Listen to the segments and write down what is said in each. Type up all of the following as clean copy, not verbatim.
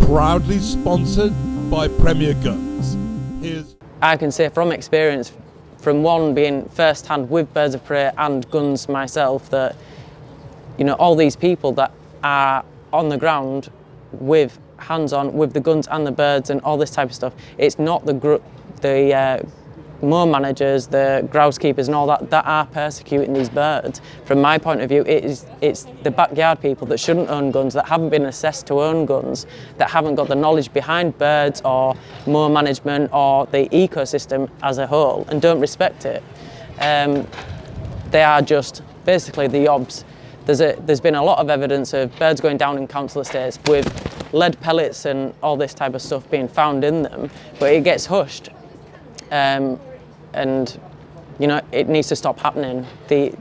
proudly sponsored by Premier Guns. I can say from experience, from one being first hand with birds of prey and guns myself, that all these people that are on the ground with hands on with the guns and the birds and all this type of stuff, it's not the moor managers, the grouse keepers and all that are persecuting these birds. From my point of view, it's the backyard people that shouldn't own guns, that haven't been assessed to own guns, that haven't got the knowledge behind birds or moor management or the ecosystem as a whole and don't respect it. They are just basically the obs. There's been a lot of evidence of birds going down in council estates with lead pellets and all this type of stuff being found in them, but it gets hushed. And it needs to stop happening. The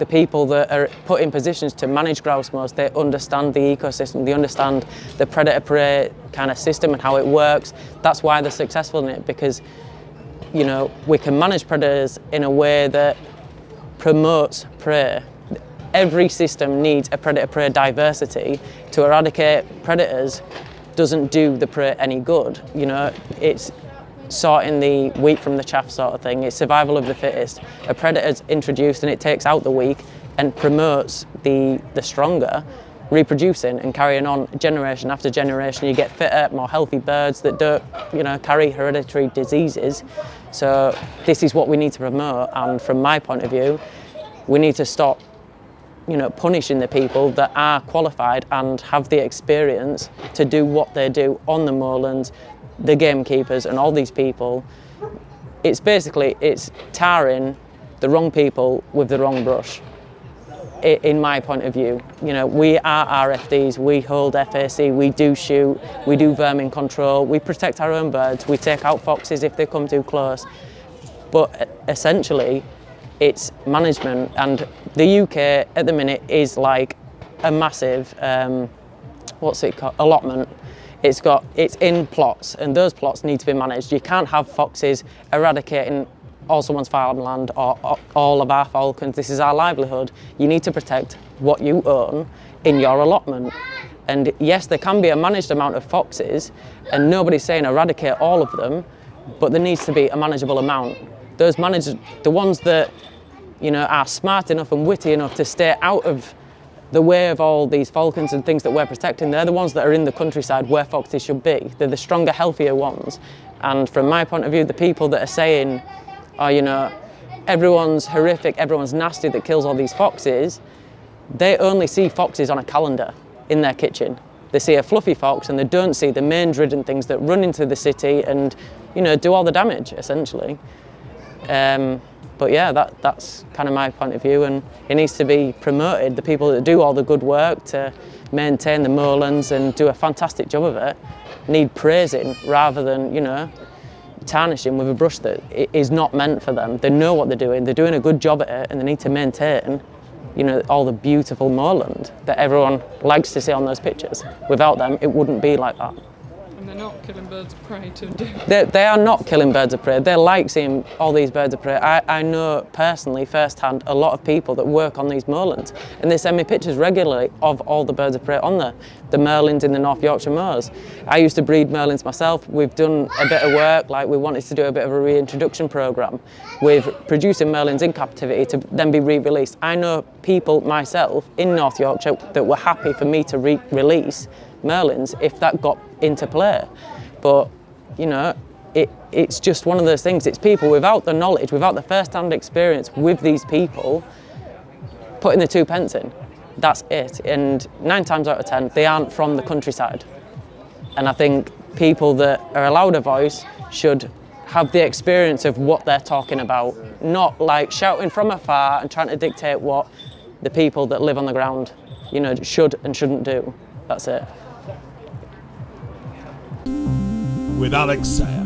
people that are put in positions to manage grouse moors, they understand the ecosystem, they understand the predator-prey kind of system and how it works. That's why they're successful in it, because we can manage predators in a way that promotes prey. Every system needs a predator-prey diversity. To eradicate predators doesn't do the prey any good. It's sorting the wheat from the chaff sort of thing. It's survival of the fittest. A predator's introduced and it takes out the weak and promotes the stronger, reproducing and carrying on generation after generation. You get fitter, more healthy birds that don't, carry hereditary diseases. So this is what we need to promote. And from my point of view, we need to stop punishing the people that are qualified and have the experience to do what they do on the moorlands, the gamekeepers and all these people. It's tarring the wrong people with the wrong brush, in my point of view. We are RFDs, we hold FAC, we do shoot, we do vermin control, we protect our own birds, we take out foxes if they come too close. But essentially, it's management, and the UK at the minute is like a massive, allotment. It's in plots, and those plots need to be managed. You can't have foxes eradicating all someone's farmland or all of our falcons. This is our livelihood. You need to protect what you own in your allotment. And yes, there can be a managed amount of foxes, and nobody's saying eradicate all of them, but there needs to be a manageable amount. Those managers, the ones that are smart enough and witty enough to stay out of the way of all these falcons and things that we're protecting, they're the ones that are in the countryside where foxes should be. They're the stronger, healthier ones. And from my point of view, the people that are saying, everyone's horrific, everyone's nasty that kills all these foxes, they only see foxes on a calendar in their kitchen. They see a fluffy fox and they don't see the mange-ridden things that run into the city and do all the damage, essentially. But yeah, that's kind of my point of view, and it needs to be promoted. The people that do all the good work to maintain the moorlands and do a fantastic job of it need praising rather than, tarnishing with a brush that is not meant for them. They know what they're doing a good job at it, and they need to maintain, all the beautiful moorland that everyone likes to see on those pictures. Without them, it wouldn't be like that. And they're not killing birds of prey to do. They are not killing birds of prey. They like seeing all these birds of prey. I know personally, firsthand, a lot of people that work on these moorlands, and they send me pictures regularly of all the birds of prey on there. The merlins in the North Yorkshire moors. I used to breed merlins myself. We've done a bit of work, like we wanted to do a bit of a reintroduction programme with producing merlins in captivity to then be re-released. I know people myself in North Yorkshire that were happy for me to release merlins if that got into play. But it's just one of those things. It's people without the knowledge, without the first-hand experience with these people putting the 2 pence in. That's it. And 9 times out of 10 they aren't from the countryside. And I think people that are allowed a voice should have the experience of what they're talking about, not like shouting from afar and trying to dictate what the people that live on the ground should and shouldn't do. That's it. With Alex Sayer.